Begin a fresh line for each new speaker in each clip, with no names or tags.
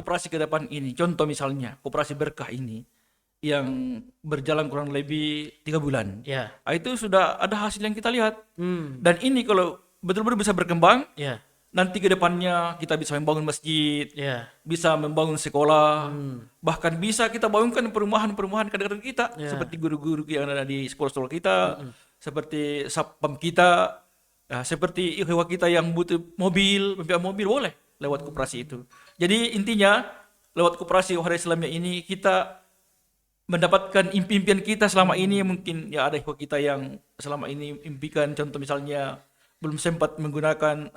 koperasi ke depan ini, contoh misalnya koperasi berkah ini yang berjalan kurang lebih 3 bulan.
Ya.
Itu sudah ada hasil yang kita lihat.
Hmm.
Dan ini kalau betul-betul bisa berkembang,
Ya.
nanti ke depannya kita bisa membangun masjid,
Ya.
bisa membangun sekolah, bahkan bisa kita bangunkan perumahan-perumahan kader kita, seperti guru-guru yang ada di sekolah-sekolah kita, seperti satpam kita, ya, seperti ikhwah kita yang butuh mobil, pembiayaan mobil boleh lewat koperasi itu. Jadi intinya lewat koperasi Wahda Islamiyah ini kita mendapatkan impian kita selama ini. Mungkin ya ada ikhwah kita yang selama ini impikan, contoh misalnya belum sempat menggunakan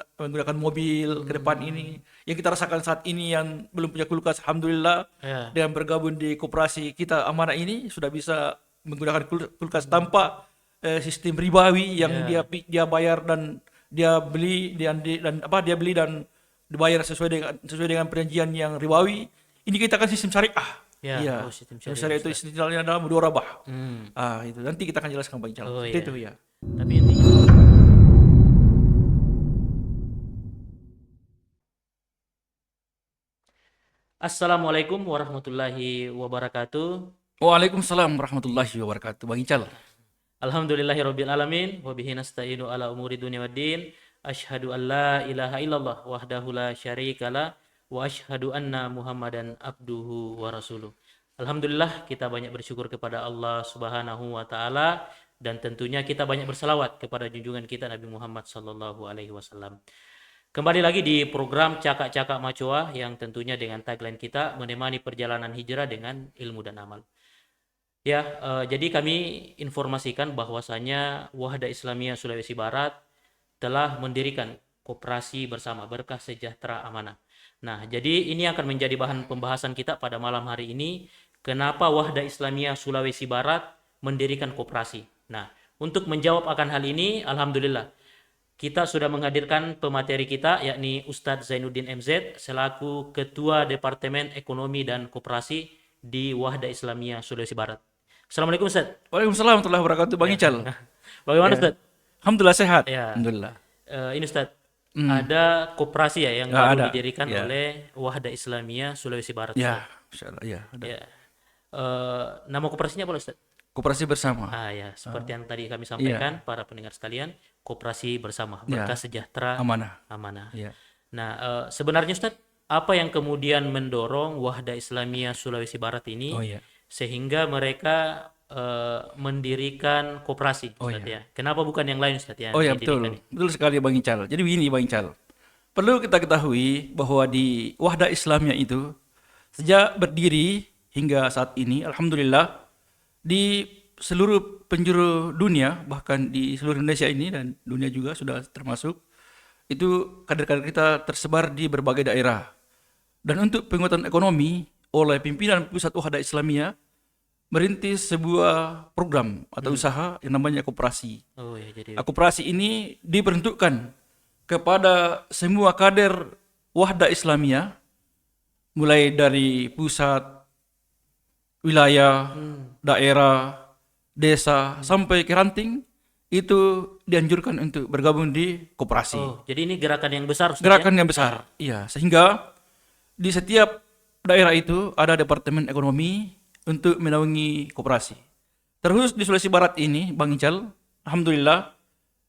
mobil ke depan ini, yang kita rasakan saat ini yang belum punya kulkas, alhamdulillah dengan bergabung di koperasi kita Amanah ini sudah bisa menggunakan kulkas tanpa sistem ribawi yang dia bayar dan dia beli dan dia beli dan dibayar sesuai dengan perjanjian yang ribawi. Ini kita kan sistem syariah. Iya.
Sistem
Syariah itu istilahnya adalah mudharabah. Itu nanti kita akan jelaskan Bang Ical. Itu ya.
Tapi intinya Assalamualaikum warahmatullahi wabarakatuh.
Waalaikumsalam warahmatullahi wabarakatuh. Bang Ical.
Alhamdulillahirabbil alamin wa bihi nasta'inu ala umuri dunya waddin. Asyhadu an la ilaha illallah wahdahu la syarikalah wa asyhadu anna Muhammadan abduhu wa rasuluh. Alhamdulillah, kita banyak bersyukur kepada Allah Subhanahu wa taala dan tentunya kita banyak berselawat kepada junjungan kita Nabi Muhammad sallallahu alaihi wasallam. Kembali lagi di program Cakak-Cakak Macoa yang tentunya dengan tagline kita menemani perjalanan hijrah dengan ilmu dan amal. Jadi kami informasikan bahwasanya Wahda Islamiyah Sulawesi Barat telah mendirikan koperasi bersama Berkah Sejahtera Amanah. Nah, jadi ini akan menjadi bahan pembahasan kita pada malam hari ini. Kenapa Wahda Islamiyah Sulawesi Barat mendirikan koperasi? Nah, untuk menjawab akan hal ini, alhamdulillah kita sudah menghadirkan pemateri kita, yakni Ustadz Zainuddin MZ selaku Ketua Departemen Ekonomi dan Koperasi di Wahda Islamiyah Sulawesi Barat. Assalamualaikum Ustadz.
Waalaikumsalam warahmatullahi wabarakatuh Bang Ical.
Bagaimana Ustadz?
Alhamdulillah sehat.
Ya.
Alhamdulillah.
Ini Ustadz, ada koperasi ya yang baru didirikan
Ya.
oleh Wahda Islamiyah Sulawesi Barat.
Ya, insyaallah ya. Ada.
Nama koperasinya apa Ustadz?
Koperasi bersama.
Seperti yang tadi kami sampaikan para pendengar sekalian, koperasi bersama Berkah Sejahtera Amanah.
Ya.
Nah, sebenarnya Ustadz, apa yang kemudian mendorong Wahda Islamiyah Sulawesi Barat ini sehingga mereka mendirikan koperasi, Ustadz ya? Kenapa bukan yang lain, Ustadz ya?
Betul sekali Bang Ical. Jadi begini Bang Ical, perlu kita ketahui bahwa di Wahda Islamiyah itu sejak berdiri hingga saat ini, alhamdulillah di seluruh penjuru dunia, bahkan di seluruh Indonesia ini dan dunia juga sudah termasuk, itu kader-kader kita tersebar di berbagai daerah. Dan untuk penguatan ekonomi oleh pimpinan pusat Wahda Islamiyah merintis sebuah program atau usaha yang namanya koperasi. Koperasi ini diperuntukkan kepada semua kader Wahda Islamiyah, mulai dari pusat, wilayah, daerah, desa, sampai ke ranting, itu dianjurkan untuk bergabung di koperasi.
Jadi ini gerakan yang besar, Ustaz,
gerakan yang besar, iya. Sehingga di setiap daerah itu ada departemen ekonomi untuk menaungi koperasi. Terus di Sulawesi Barat ini, Bang Ical, alhamdulillah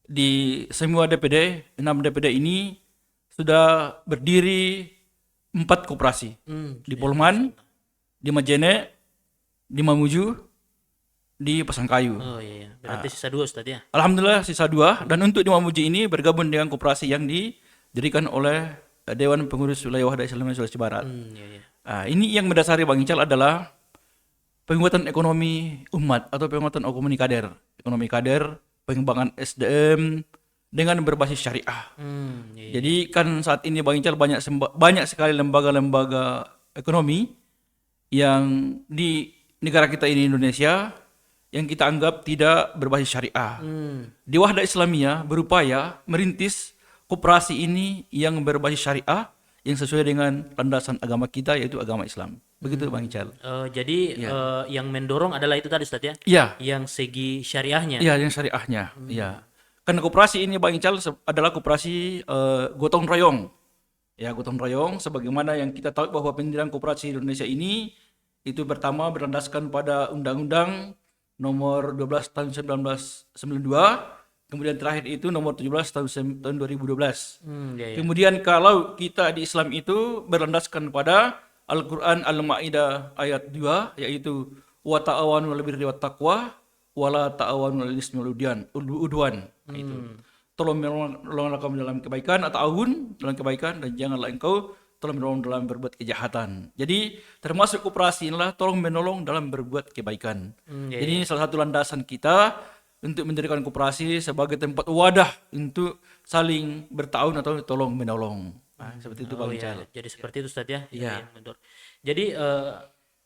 di semua DPD, 6 DPD ini sudah berdiri 4 koperasi. Di Polman, di Majene, di Mamuju, di Pasangkayu.
Berarti sisa 2 Ustaz ya?
Alhamdulillah sisa 2. Dan untuk di Mamuju ini bergabung dengan koperasi yang didirikan oleh Dewan Pengurus Wilayah Wahda Islamiyah Sulawesi Barat. Ini yang mendasari Bang Ical adalah penguatan ekonomi umat atau penguatan ekonomi kader, pengembangan SDM dengan berbasis syariah. Jadi kan saat ini Bang Ical banyak sekali lembaga-lembaga ekonomi yang di negara kita ini Indonesia yang kita anggap tidak berbasis syariah. Di Wahda Islamiyah berupaya merintis koperasi ini yang berbasis syariah yang sesuai dengan landasan agama kita, yaitu agama Islam. Begitu Bang Ical.
Jadi yang mendorong adalah itu tadi Ustaz ya?
Iya.
Yang segi syariahnya.
Iya, yang syariahnya. Iya. Karena koperasi ini Bang Ical adalah koperasi gotong royong. ya gotong royong, sebagaimana yang kita tahu bahwa pendirian koperasi di Indonesia ini itu pertama berlandaskan pada Undang-Undang nomor 12 tahun 1992, kemudian terakhir itu nomor 17 tahun 2012.
Ya, ya.
Kemudian kalau kita di Islam itu berlandaskan pada Al-Quran Al-Ma'idah ayat 2, yaitu wa ta'awanu 'alal birri wat taqwa wa la ta'awanu 'alal ismi wal udwan. Itu. Tolong menolong kamu dalam kebaikan atau ta'awun dalam kebaikan, dan janganlah engkau tolong menolong dalam berbuat kejahatan. Jadi termasuk koperasi inilah tolong menolong dalam berbuat kebaikan. Jadi ini salah satu landasan kita untuk mendirikan koperasi sebagai tempat wadah untuk saling bertaun atau tolong menolong. Nah, seperti itu Bang Ical.
Jadi seperti itu Ustaz ya.
Iya.
Jadi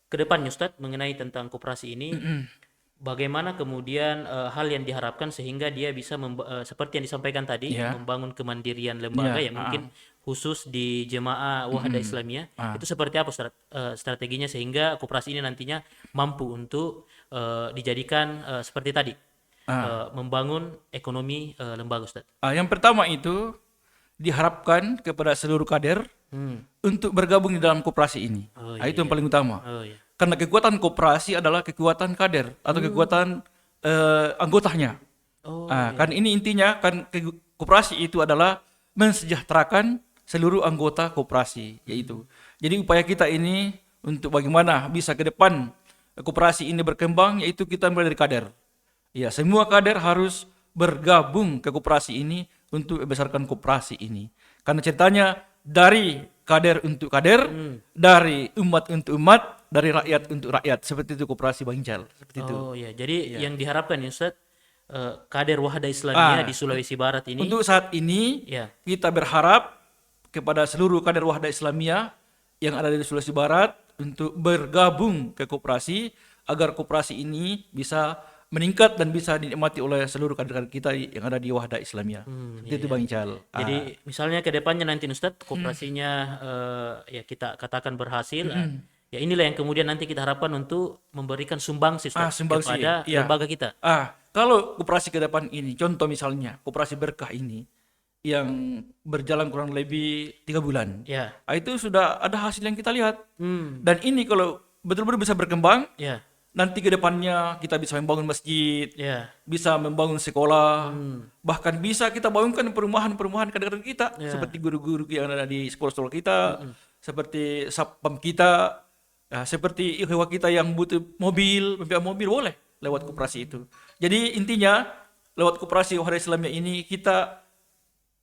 ke depannya Ustaz mengenai tentang koperasi ini, bagaimana kemudian hal yang diharapkan sehingga dia bisa seperti yang disampaikan tadi,
Iya.
membangun kemandirian lembaga
Iya,
yang mungkin khusus di jemaah Wahadah Islamiyah. Itu seperti apa strateginya sehingga koperasi ini nantinya mampu untuk dijadikan seperti tadi, membangun ekonomi lembaga Ustaz.
Yang pertama itu diharapkan kepada seluruh kader untuk bergabung di dalam koperasi ini.
Oh,
Itu yang paling utama.
Oh iya.
Karena kekuatan koperasi adalah kekuatan kader atau kekuatan anggotanya.
Oh,
Kan ini intinya kan koperasi itu adalah mensejahterakan seluruh anggota koperasi, yaitu. Jadi upaya kita ini untuk bagaimana bisa ke depan koperasi ini berkembang, yaitu kita mulai dari kader. Ya, semua kader harus bergabung ke koperasi ini untuk membesarkan koperasi ini. Karena ceritanya dari kader untuk kader, dari umat untuk umat, dari rakyat untuk rakyat. Seperti itu koperasi Bang Ical. Seperti itu.
Oh ya, jadi yang diharapkan ya Ustaz, kader Wahadah Islamiyah di Sulawesi Barat ini.
Untuk saat ini
Ya.
kita berharap kepada seluruh kader Wahadah Islamiyah yang ada di Sulawesi Barat untuk bergabung ke koperasi agar koperasi ini bisa meningkat dan bisa dinikmati oleh seluruh kader-kader kita yang ada di Wahadah Islamiyah. Itu Bang Ical.
Jadi misalnya ke depannya nanti Ustaz koperasinya ya kita katakan berhasil. Ya inilah yang kemudian nanti kita harapkan untuk memberikan sumbangsi Ustaz
Sumbangsi,
kepada
iya.
lembaga kita.
Kalau koperasi ke depan ini, contoh misalnya koperasi berkah ini yang berjalan kurang lebih 3 bulan.
Ya.
Itu sudah ada hasil yang kita lihat. Dan ini kalau betul-betul bisa berkembang,
Ya.
nanti ke depannya kita bisa membangun masjid,
Ya.
bisa membangun sekolah, bahkan bisa kita bangunkan perumahan-perumahan kader-kader kita, seperti guru-guru yang ada di sekolah-sekolah kita, seperti satpam kita, seperti ikhwah kita yang butuh mobil, mobil boleh lewat koperasi itu. Jadi intinya lewat koperasi Wahadah Islamiyah ini kita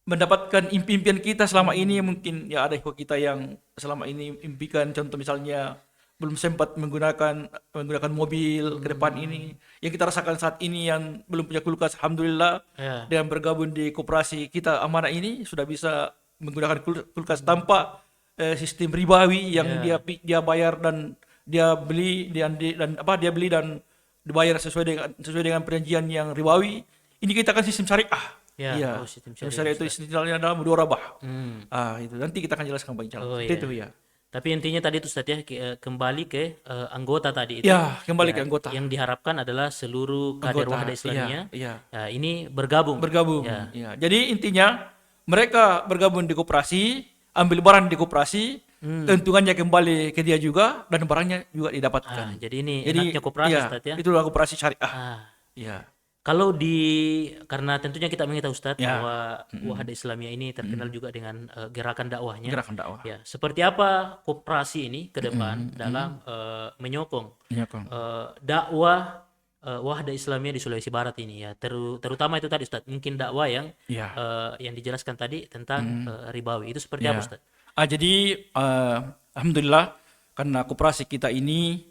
mendapatkan impian kita selama ini. Mungkin ya ada ikhwah kita yang selama ini impikan, contoh misalnya belum sempat menggunakan mobil ke depan ini. Yang kita rasakan saat ini yang belum punya kulkas, alhamdulillah dengan bergabung di koperasi kita Amanah ini sudah bisa menggunakan kulkas tanpa sistem ribawi yang dia bayar dan dia beli dan dia beli dan dibayar sesuai dengan perjanjian yang ribawi. Ini kita kan sistem syariah.
Ya,
sistem syariah itu istilahnya adalah mudharabah. Itu nanti kita akan jelaskan Bang Ical. Itu ya.
Tapi intinya tadi itu Ustaz ya, kembali ke anggota tadi itu.
Ya, kembali ke anggota.
Yang diharapkan adalah seluruh kader Wahadah Islamiyah.
Iya.
Ini bergabung.
Ya. Jadi intinya mereka bergabung di koperasi, ambil barang di koperasi, keuntungannya kembali ke dia juga dan barangnya juga didapatkan.
Jadi ini enaknya koperasi Ustaz ya.
Itulah koperasi syariah. Ya.
Kalau karena tentunya kita mengetahui Ustaz bahwa Wahadah Islamiyah ini terkenal juga dengan gerakan dakwahnya.
Gerakan dakwah.
Ya, seperti apa koperasi ini ke depan dalam menyokong dakwah Wahadah Islamiyah di Sulawesi Barat ini ya, terutama itu tadi Ustaz, mungkin dakwah yang dijelaskan tadi tentang ribawi itu seperti apa Ustaz?
Jadi alhamdulillah karena koperasi kita ini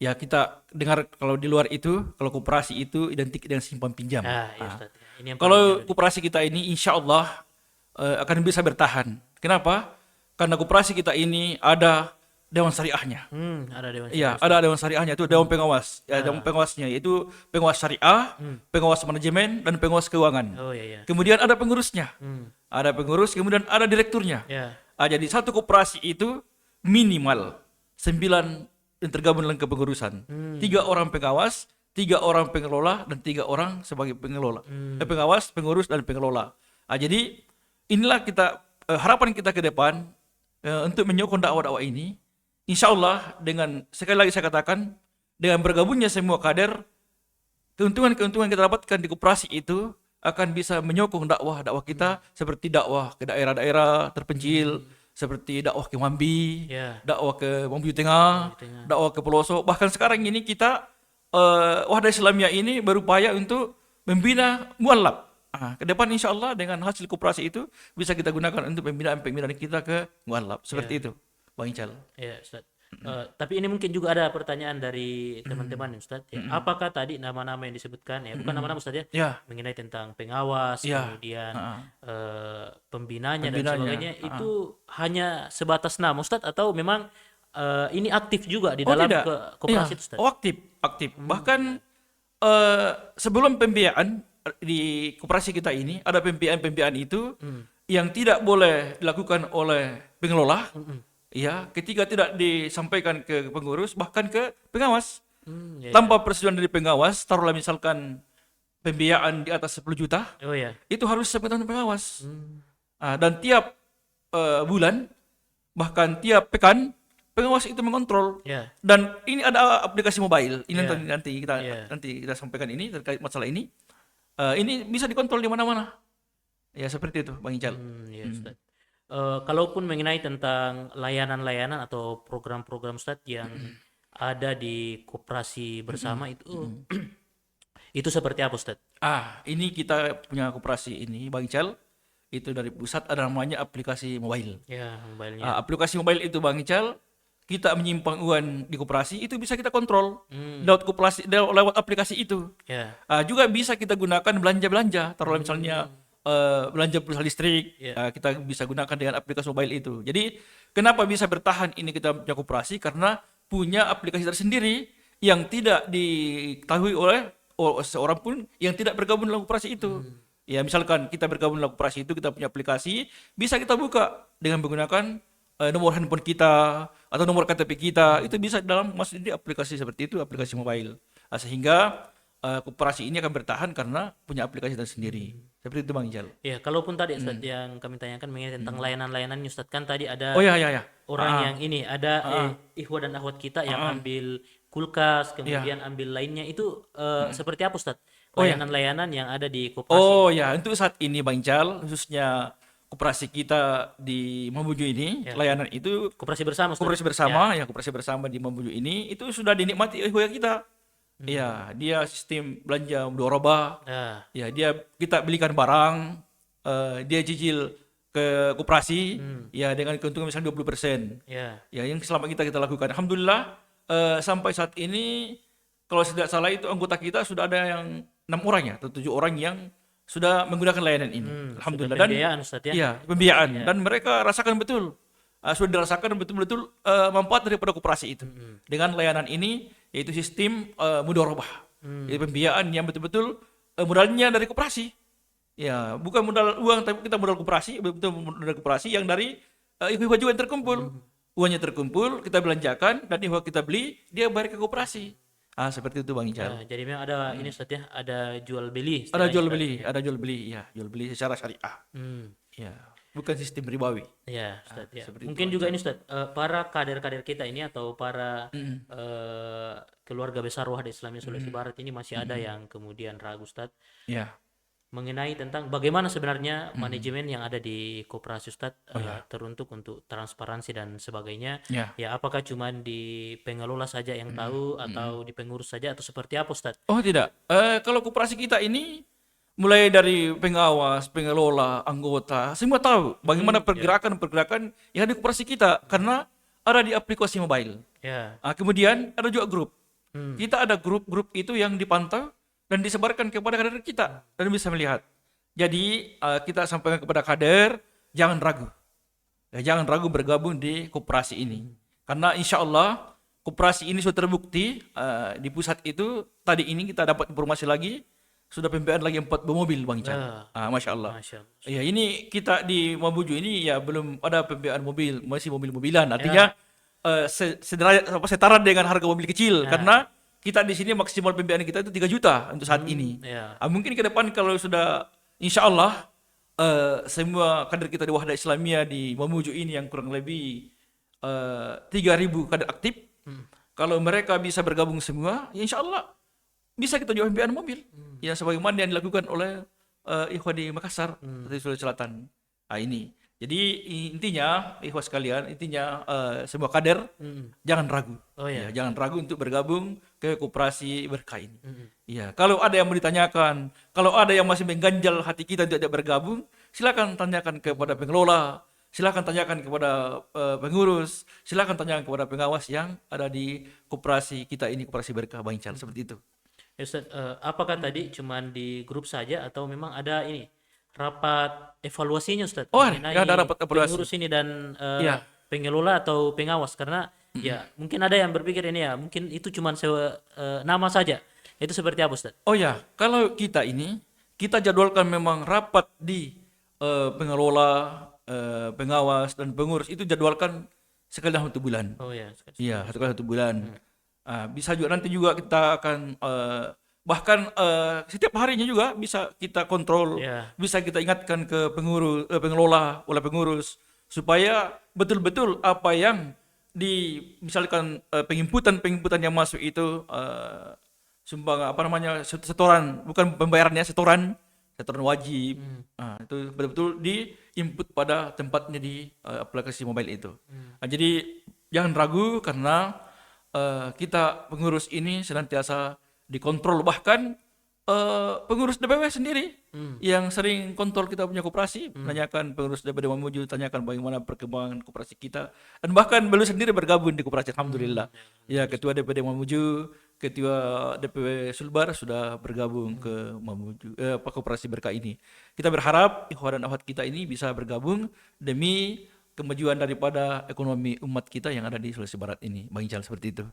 ya kita dengar kalau di luar itu kalau koperasi itu identik dengan simpan pinjam.
Ustaz. Ini yang
kalau koperasi kita ini insya Allah akan bisa bertahan. Kenapa? Karena koperasi kita ini ada dewan syariahnya.
Ada dewan
syariah. Iya, ada dewan syariahnya itu dewan pengawas. Ya, dewan pengawasnya yaitu pengawas syariah, pengawas manajemen dan pengawas keuangan. Kemudian ada pengurusnya. Ada pengurus, kemudian ada direkturnya. Jadi satu koperasi itu minimal 9 yang tergabung dalam kepengurusan. 3 orang pengawas, 3 orang pengelola, dan 3 orang sebagai pengelola. Pengawas, pengurus, dan pengelola. Jadi inilah harapan kita ke depan untuk menyokong dakwah-dakwah ini. Insya Allah dengan sekali lagi saya katakan dengan bergabungnya semua kader, keuntungan-keuntungan yang kita dapatkan di koperasi itu akan bisa menyokong dakwah-dakwah kita seperti dakwah ke daerah-daerah terpencil, seperti dakwah ke Mambi, dakwah ke Mambi Tengah, dakwah ke pelosok. Bahkan sekarang ini kita Wahda Islamiyah ini berupaya untuk membina mualaf. Ke depan insya Allah dengan hasil koperasi itu bisa kita gunakan untuk pembinaan kita ke mualaf. Seperti itu, Bang Ical.
Ya, Ustaz. Tapi ini mungkin juga ada pertanyaan dari teman-teman Ustaz. Ya, apakah tadi nama-nama yang disebutkan, ya bukan nama-nama Ustaz ya, mengenai tentang pengawas, kemudian pembinanya dan sebagainya, itu hanya sebatas nama Ustaz atau memang ini aktif juga di dalam koperasi Ustaz?
Aktif. Bahkan sebelum pembiayaan di koperasi kita ini ada pembiayaan itu yang tidak boleh dilakukan oleh pengelola. Ya, ketika tidak disampaikan ke pengurus, bahkan ke pengawas. Tanpa persetujuan dari pengawas, taruhlah misalkan pembiayaan di atas 10 juta, itu harus sepengetahuan pengawas. Dan tiap bulan, bahkan tiap pekan, pengawas itu mengontrol. Dan ini ada aplikasi mobile. Ini nanti kita sampaikan ini terkait masalah ini. Ini bisa dikontrol di mana-mana. Ya, seperti itu, Bang Ical.
Ustaz. Kalaupun mengenai tentang layanan-layanan atau program-program Ustaz yang ada di koperasi bersama itu itu seperti apa Ustaz?
Ini kita punya koperasi ini Bang Ical, itu dari pusat ada namanya aplikasi mobile.
Ya, mobilenya.
Aplikasi mobile itu Bang Ical, kita menyimpan uang di koperasi itu bisa kita kontrol lewat aplikasi itu. Juga bisa kita gunakan belanja-belanja, taruhlah misalnya belanja pulsa listrik, kita bisa gunakan dengan aplikasi mobile itu. Jadi kenapa bisa bertahan ini kita punya koperasi? Karena punya aplikasi tersendiri yang tidak diketahui oleh seorang pun yang tidak bergabung dalam koperasi itu. Ya, misalkan kita bergabung dalam koperasi itu, kita punya aplikasi, bisa kita buka dengan menggunakan nomor handphone kita atau nomor KTP kita, itu bisa masuk di aplikasi seperti itu, aplikasi mobile. Sehingga koperasi ini akan bertahan karena punya aplikasi tersendiri. Seperti itu Bang Ijal.
Ya, kalaupun tadi Ustaz yang kami tanyakan mengenai tentang layanan-layanan Ustaz, kan tadi ada orang yang ini ada ikhwah dan akhwat kita yang ambil kulkas, kemudian ambil lainnya itu seperti apa Ustaz? Layanan-layanan yang ada di koperasi.
Untuk saat ini Bang Ijal, khususnya koperasi kita di Mamuju ini, layanan itu
koperasi bersama Ustaz.
Koperasi bersama di Mamuju ini itu sudah dinikmati ikhwah kita. Ya, dia sistem belanja mudharabah. Ya, kita belikan barang, dia cicil ke koperasi, ya dengan keuntungan misalnya 20%. Ya, yang selama kita lakukan. Alhamdulillah sampai saat ini kalau tidak salah itu anggota kita sudah ada yang 6 orang atau 7 orang yang sudah menggunakan layanan ini. Alhamdulillah. Dan
pembiayaan Ustaz ya.
Pembiayaan. Dan mereka rasakan betul. Sudah dirasakan betul-betul manfaat daripada koperasi itu. Dengan layanan ini yaitu sistem mudharabah. Jadi pembiayaan yang betul-betul modalnya dari koperasi. Ya, bukan modal uang tapi kita modal koperasi, betul modal koperasi yang dari ikhwah juga yang terkumpul. Uangnya terkumpul, kita belanjakan dan ikhwah kita beli, dia bayar ke koperasi. Seperti itu Bang Ical.
Jadi memang ada ini Ustaz ya, ada jual beli.
Ada jual beli, jual beli secara syariah. Ya, bukan sistem ribawi.
Ya, Ustaz ya. Mungkin juga ini Ustaz, para kader-kader kita ini atau para keluarga besar Wahda Islamiyah Sulawesi Barat ini masih ada yang kemudian ragu Ustaz.
Ya.
Mengenai tentang bagaimana sebenarnya manajemen yang ada di koperasi Ustaz teruntuk untuk transparansi dan sebagainya. Ya, apakah cuma di pengelola saja yang tahu atau di pengurus saja atau seperti apa Ustaz?
Oh tidak, kalau koperasi kita ini mulai dari pengawas, pengelola, anggota, semua tahu bagaimana pergerakan yang ada di koperasi kita karena ada di aplikasi mobile. Kemudian ada juga grup. Kita ada grup-grup itu yang dipantau dan disebarkan kepada kader kita dan bisa melihat. Jadi kita sampaikan kepada kader, jangan ragu. Jangan ragu bergabung di koperasi ini. Karena insya Allah koperasi ini sudah terbukti di pusat itu. Tadi ini kita dapat informasi lagi, sudah pembiayaan lagi 4 mobil Bang Ican. Masya Allah. Ya, ini kita di Mamuju ini ya belum ada pembiayaan mobil, masih mobil-mobilan. Artinya setara dengan harga mobil kecil karena kita di sini maksimal pembiayaan kita itu 3 juta untuk saat ini. Mungkin ke depan kalau sudah insya Allah semua kader kita di Wahda Islamiyah di Mamuju ini yang kurang lebih 3.000 kader aktif. Kalau mereka bisa bergabung semua, ya insya Allah bisa kita jual pembiayaan mobil. Ya sebagaimana yang dilakukan oleh ikhwan di Makassar, di Sulawesi Selatan. Nah ini. Jadi intinya, ikhwan sekalian, intinya semua kader jangan ragu.
Oh ya.
Ya, jangan ragu untuk bergabung ke koperasi berkah ini. Ya, kalau ada yang mau ditanyakan, kalau ada yang masih mengganjal hati kita untuk tidak bergabung, silakan tanyakan kepada pengelola, silakan tanyakan kepada pengurus, silakan tanyakan kepada pengawas yang ada di koperasi kita ini, koperasi berkah Bang Ical, seperti itu.
Ya, Ustaz, apakah tadi cuman di grup saja atau memang ada ini rapat evaluasinya, Ustaz,
Oh,
mengenai
ya ada rapat evaluasi.
pengurus ini dan
Iya.
pengelola atau pengawas? Karena ya mungkin ada yang berpikir ini ya mungkin itu cuman nama saja. Itu seperti apa, Ustaz?
Oh ya, kalau kita ini, kita jadwalkan memang rapat di pengelola, pengawas, dan pengurus itu jadwalkan sekali dalam 1 bulan.
Oh ya,
Iya, sekali 1 bulan. Bisa juga nanti juga kita akan bahkan setiap harinya juga bisa kita kontrol,
Ya.
bisa kita ingatkan ke pengurus, pengelola oleh pengurus supaya betul-betul apa yang misalkan penginputan yang masuk itu sumbang apa namanya setoran, bukan pembayarannya, setoran wajib. Itu betul-betul di input pada tempatnya di aplikasi mobile itu. Jadi jangan ragu karena kita pengurus ini senantiasa dikontrol, bahkan pengurus DPW sendiri yang sering kontrol kita punya koperasi, menanyakan pengurus DPD Mamuju, tanyakan bagaimana perkembangan koperasi kita, dan bahkan beliau sendiri bergabung di koperasi, alhamdulillah. Ya, ketua DPD Mamuju, ketua DPW Sulbar sudah bergabung ke Mamuju, koperasi berkah ini. Kita berharap ikhwan dan akhwat kita ini bisa bergabung demi kemajuan daripada ekonomi umat kita yang ada di Sulawesi Barat ini, Bang Ical, seperti itu.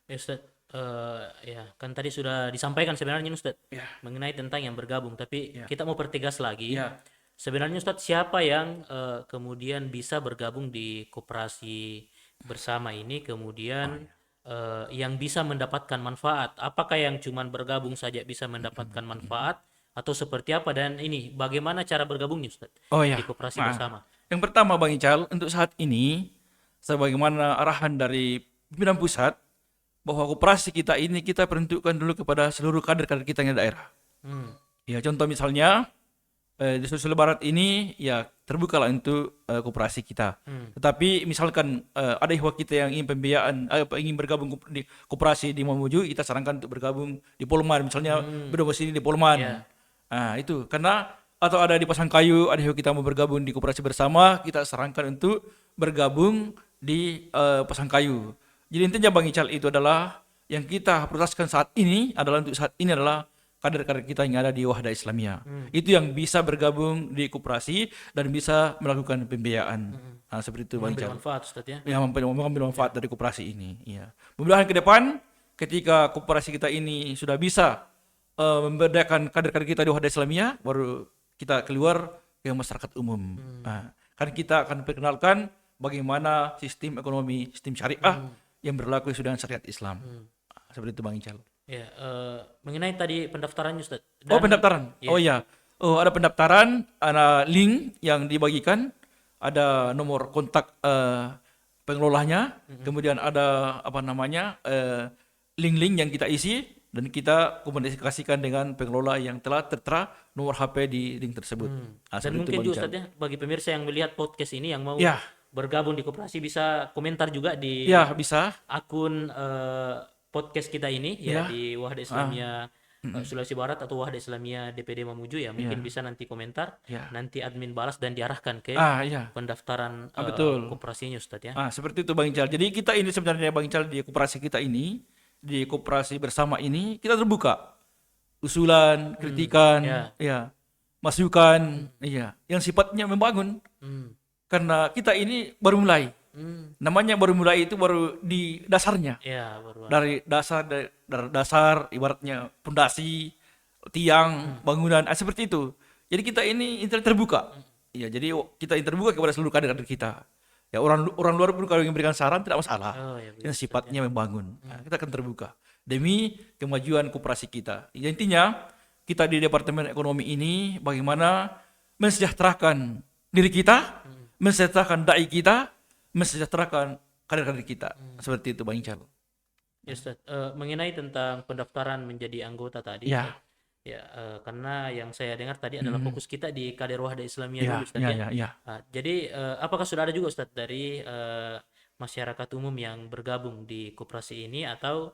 Ya, Ustaz, ya kan tadi sudah disampaikan sebenarnya Ustaz
Ya.
mengenai tentang yang bergabung, tapi
Ya.
kita mau pertegas lagi.
Ya.
Sebenarnya Ustaz, siapa yang kemudian bisa bergabung di koperasi bersama ini, kemudian yang bisa mendapatkan manfaat? Apakah yang cuman bergabung saja bisa mendapatkan manfaat atau seperti apa, dan ini bagaimana cara bergabungnya Ustaz
Oh ya.
di koperasi
Nah,
bersama?
yang pertama Bang Ical, untuk saat ini sebagaimana arahan dari pimpinan pusat bahwa koperasi kita ini kita peruntukkan dulu kepada seluruh kader-kader kita yang di daerah. Ya, contoh misalnya di Sulawesi Barat ini ya terbuka lah untuk koperasi kita. Tetapi misalkan ada ikhwah kita yang ingin pembiayaan, ingin bergabung di koperasi di Mamuju, kita sarankan untuk bergabung di Polman, misalnya berdomisili di Polman.
Ya.
Itu karena atau ada di Pasangkayu, ada ikhwah kita mau bergabung di koperasi bersama, kita sarankan untuk bergabung di Pasangkayu. Jadi intinya Bang Ical, itu adalah yang kita prioritaskan saat ini adalah kader-kader kita yang ada di Wahda Islamiyah. Itu yang bisa bergabung di koperasi dan bisa melakukan pembiayaan. Seperti itu Bang
Mengambil
Ical.
manfaat Ustaz ya.
Ya, mengambil manfaat dari koperasi ini. Ya. Mudah-mudahan ke depan ketika koperasi kita ini sudah bisa memberdayakan kader-kader kita di Wahda Islamiyah, baru kita keluar ke masyarakat umum. Kan kita akan perkenalkan bagaimana sistem ekonomi, sistem syariah yang berlaku sudah dengan syariat Islam. Seperti itu Bang Ical.
Ya, mengenai tadi pendaftaran Ustaz.
Oh, pendaftaran.
ya.
Oh ya. Oh, ada pendaftaran, ada link yang dibagikan, ada nomor kontak pengelolanya, kemudian ada apa namanya link-link yang kita isi dan kita komunikasikan dengan pengelola yang telah tertera nomor HP di link tersebut.
Dan
seperti itu,
mungkin
Bang
juga
Ical.
Ustaz ya, bagi pemirsa yang melihat podcast ini yang mau
Ya.
bergabung di koperasi bisa komentar juga di
Ya, bisa.
akun podcast kita ini ya,
Ya.
di Wahda Islamiyah Sulawesi Barat atau Wahda Islamiyah DPD Mamuju ya, mungkin bisa nanti komentar,
Ya.
nanti admin balas dan diarahkan ke
Ya.
pendaftaran
Betul.
koperasinya Ustaz ya.
Seperti itu Bang Ical. Jadi kita ini sebenarnya Bang Ical di koperasi kita ini, di koperasi bersama ini kita terbuka usulan, kritikan, ya, masukan, ya, yang sifatnya membangun. Karena kita ini baru mulai. Namanya baru mulai itu baru di dasarnya.
Ya, baru.
Dari dasar ibaratnya pondasi, tiang, bangunan, seperti itu. Jadi kita ini internet terbuka. Ya, jadi kita terbuka kepada seluruh kader-kader kita. Ya, orang luar pun kalau ingin memberikan saran tidak masalah.
Oh, ya,
Yang sifatnya membangun. Kita akan terbuka demi kemajuan koperasi kita. Ya, intinya kita di Departemen Ekonomi ini bagaimana mensejahterakan diri kita, mensejahterakan dai kita, mensejahterakan kader-kader kita. Seperti itu Bang Ical.
Ya Ustaz, mengenai tentang pendaftaran menjadi anggota tadi
Ya.
Ustaz, ya karena yang saya dengar tadi adalah fokus kita di kader Wahda Islamiyah
Ya,
dulu Ustaz
ya,
ya.
ya, ya.
Jadi apakah sudah ada juga Ustaz dari masyarakat umum yang bergabung di koperasi ini atau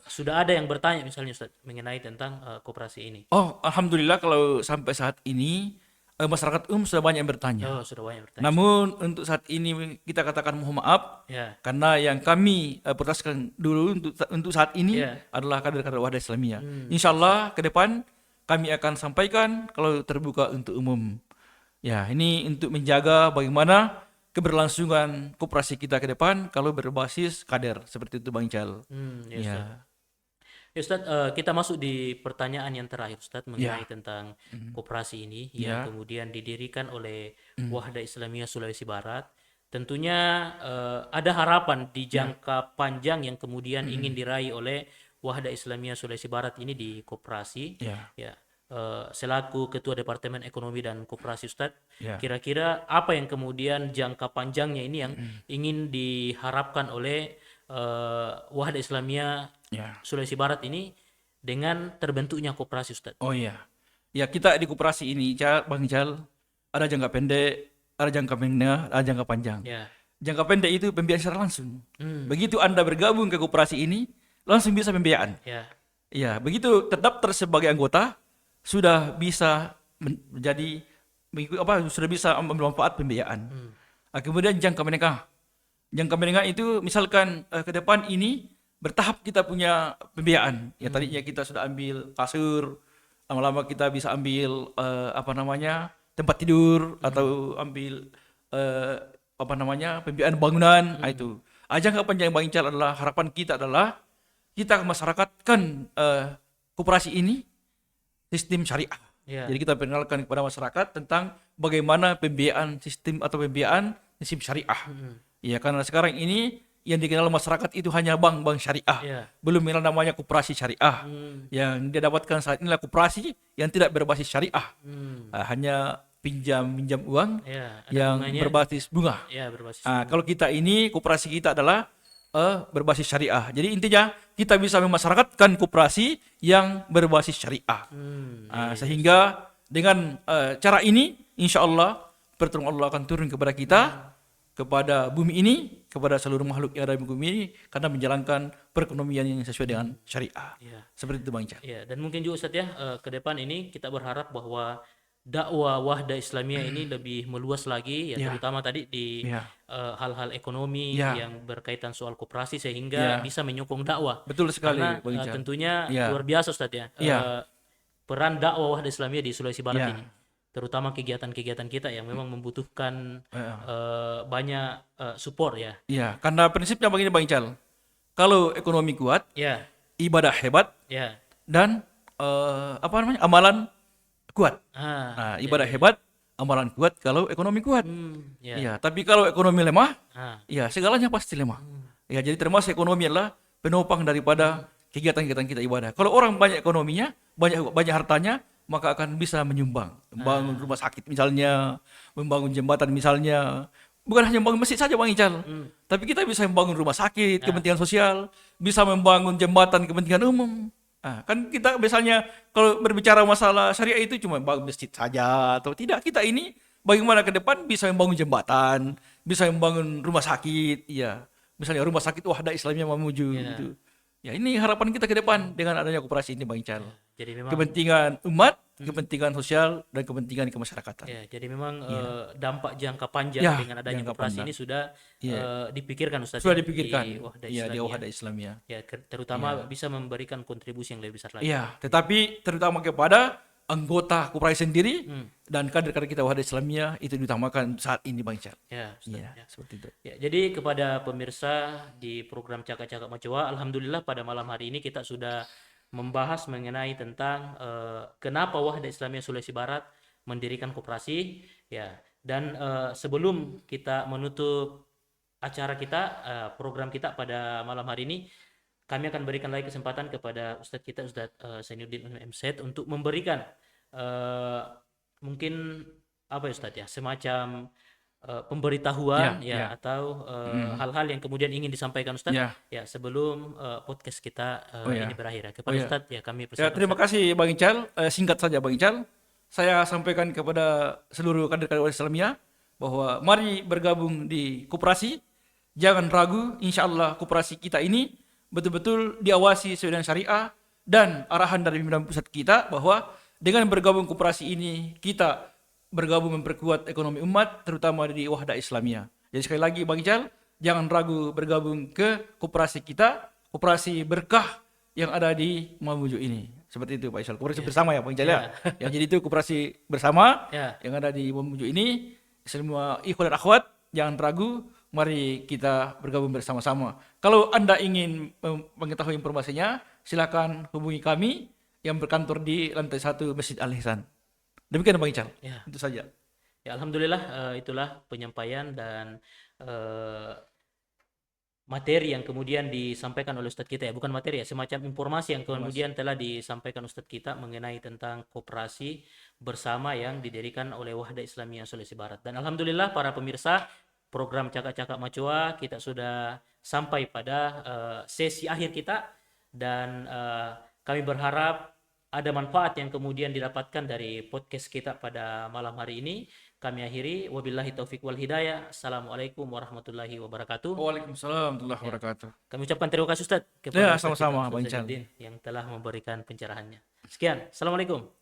sudah ada yang bertanya misalnya Ustaz mengenai tentang koperasi ini?
Oh, alhamdulillah kalau sampai saat ini masyarakat umum sudah banyak yang bertanya.
Oh, sudah banyak bertanya.
Namun untuk saat ini kita katakan mohon maaf
Ya,
karena yang kami prioritaskan dulu untuk saat ini
Ya.
adalah kader-kader Wahda Islamiyah. Insya Allah ke depan kami akan sampaikan kalau terbuka untuk umum. Ya, ini untuk menjaga bagaimana keberlangsungan koperasi kita ke depan kalau berbasis kader seperti itu Bang Ical.
ya Ustaz.
Ya,
Ya Ustaz, kita masuk di pertanyaan yang terakhir Ustaz mengenai tentang koperasi ini yang
Ya.
kemudian didirikan oleh Wahda Islamiyah Sulawesi Barat. Tentunya ada harapan di jangka panjang yang kemudian ingin diraih oleh Wahda Islamiyah Sulawesi Barat ini di koperasi.
ya,
Ya, selaku Ketua Departemen Ekonomi dan Koperasi Ustadz,
ya.
kira-kira apa yang kemudian jangka panjangnya ini yang ingin diharapkan oleh Wahda Islamiyah
Ya.
Sulawesi Barat ini dengan terbentuknya koperasi Ustadz?
Oh iya. Ya, kita di koperasi ini, Bang Ical, ada jangka pendek, ada jangka menengah, ada jangka panjang.
Ya,
Jangka pendek itu pembiayaan secara langsung.
Hmm.
Begitu Anda bergabung ke koperasi ini, langsung bisa pembiayaan.
ya,
Ya, begitu terdaftar sebagai anggota, sudah bisa menjadi sudah bisa ambil manfaat pembiayaan. Kemudian jangka menengah. Jangka menengah itu misalkan ke depan ini bertahap kita punya pembiayaan. Ya tadinya kita sudah ambil kasur, lama-lama kita bisa ambil tempat tidur atau ambil pembiayaan bangunan. Itu. Jangka panjang Bang Ical adalah harapan kita adalah kita masyarakatkan koperasi ini sistem syariah.
ya,
Jadi kita perkenalkan kepada masyarakat tentang bagaimana pembiayaan sistem atau pembiayaan sistem syariah. Ya, karena sekarang ini yang dikenal masyarakat itu hanya bank syariah.
ya,
Belum mengenal namanya koperasi syariah. Yang dia dapatkan saat inilah koperasi yang tidak berbasis syariah. Hanya minjam uang
ya, ada
yang
bunganya.
berbasis bunga.
Ya, berbasis.
Kalau kita ini, koperasi kita adalah berbasis syariah. Jadi intinya kita bisa memasyarakatkan koperasi yang berbasis syariah. Sehingga dengan cara ini, insya Allah pertolongan Allah akan turun kepada kita, kepada bumi ini, kepada seluruh makhluk yang ada di bumi ini, karena menjalankan perekonomian yang sesuai dengan syariah.
Ya.
Seperti itu Bang Ical.
Ya, dan mungkin juga Ustadz ya, ke depan ini kita berharap bahwa dakwah Wahda Islamiyah ini lebih meluas lagi, ya,
Ya.
terutama tadi di
Ya.
hal-hal ekonomi
Ya.
yang berkaitan soal koperasi sehingga
Ya.
bisa menyokong dakwah.
Betul sekali
Karena
Bang Ical.
tentunya
Ya.
luar biasa Ustadz ya,
Ya.
peran dakwah Wahda Islamiyah di Sulawesi Barat
Ya.
ini, terutama kegiatan-kegiatan kita yang memang membutuhkan banyak support ya.
Iya, karena prinsipnya begini Bang Ical. Kalau ekonomi kuat,
Ya,
ibadah hebat,
ya.
dan amalan kuat. Ibadah hebat, amalan kuat kalau ekonomi kuat.
Ya.
Iya, tapi kalau ekonomi lemah,
Ah,
ya segalanya pasti lemah. Ya, jadi termasuk ekonomi adalah penopang daripada kegiatan-kegiatan kita ibadah. Kalau orang banyak ekonominya, banyak hartanya, maka akan bisa menyumbang, membangun rumah sakit misalnya, membangun jembatan misalnya. Bukan hanya membangun masjid saja Bang Ical, tapi kita bisa membangun rumah sakit, kepentingan sosial, bisa membangun jembatan kepentingan umum. Kan kita misalnya kalau berbicara masalah syariah itu cuma bangun masjid saja atau tidak. Kita ini bagaimana ke depan bisa membangun jembatan, bisa membangun rumah sakit, ya. Misalnya rumah sakit Wahda Islamiyah Mamuju gitu. Ya, ini harapan kita ke depan dengan adanya koperasi ini Bang Ical.
jadi memang
Kepentingan umat, kepentingan sosial, dan kepentingan kemasyarakatan.
ya, jadi memang dampak jangka panjang
Ya,
dengan adanya
jangka
koperasi
panjang.
ini sudah dipikirkan Ustaz
Sudah
ya,
dipikirkan.
di Wahda
Iya, di
Islamiyah.
Wahda Islamiyah.
Ya, terutama bisa memberikan kontribusi yang lebih besar lagi.
Iya, tetapi terutama kepada anggota koperasi sendiri dan kader-kader kita Wahda Islamiyah itu diutamakan saat ini Bang Ical.
Ya, Ustaz.
Iya,
Ya.
seperti itu.
Ya, jadi kepada pemirsa di program Cakak-Cakak Macewa, alhamdulillah pada malam hari ini kita sudah membahas mengenai tentang kenapa Wahda Islamiyah Sulawesi Barat mendirikan koperasi, ya. Dan sebelum kita menutup acara kita, program kita pada malam hari ini, kami akan berikan lagi kesempatan kepada Ustadz kita, Ustadz Zainuddin MZ, untuk memberikan mungkin apa ya Ustadz ya, semacam pemberitahuan
Ya.
atau hal-hal yang kemudian ingin disampaikan Ustadz
Ya.
ya sebelum podcast kita
Oh ya.
ini berakhir ya. Kepada
Oh ya.
Ustadz ya kami
Ya,
persilakan
terima
Ustadz.
kasih Bang Ical. Singkat saja Bang Ical. Saya sampaikan kepada seluruh kader-kader Islamiyah bahwa mari bergabung di koperasi. Jangan ragu, insya Allah koperasi kita ini betul-betul diawasi sesuai dengan syariah dan arahan dari pimpinan pusat kita bahwa dengan bergabung koperasi ini kita bergabung memperkuat ekonomi umat terutama di Wahda Islamiyah. Jadi sekali lagi Bang Ical, jangan ragu bergabung ke koperasi kita, koperasi berkah yang ada di Mamuju ini. Seperti itu Pak Ical. Koperasi bersama ya Bang Ical ya. Yang jadi itu koperasi bersama yang ada di Mamuju ini. Semua ikhwan dan akhwat jangan ragu, mari kita bergabung bersama-sama. Kalau Anda ingin mengetahui informasinya, silakan hubungi kami yang berkantor di lantai 1 Masjid Al Ihsan. Demikian Bang Ical.
Ya.
Itu saja.
Ya alhamdulillah itulah penyampaian dan materi yang kemudian disampaikan oleh Ustadz kita ya, bukan materi ya, semacam informasi yang kemudian telah disampaikan Ustadz kita mengenai tentang koperasi bersama yang didirikan oleh Wahda Islamiyah Sulawesi Barat. Dan alhamdulillah para pemirsa, program Cakak-Cakak Macua kita sudah sampai pada sesi akhir kita dan kami berharap ada manfaat yang kemudian didapatkan dari podcast kita pada malam hari ini. Kami akhiri, wabillahi taufik wal hidayah. Assalamualaikum warahmatullahi wabarakatuh.
Waalaikumsalam warahmatullahi wabarakatuh.
Kami ucapkan terima kasih Ustadz
Ya,
Ustadz
sama-sama
kita,
Bang
Ustadz
Ical.
Zainuddin, yang telah memberikan pencerahannya. Sekian, Assalamualaikum.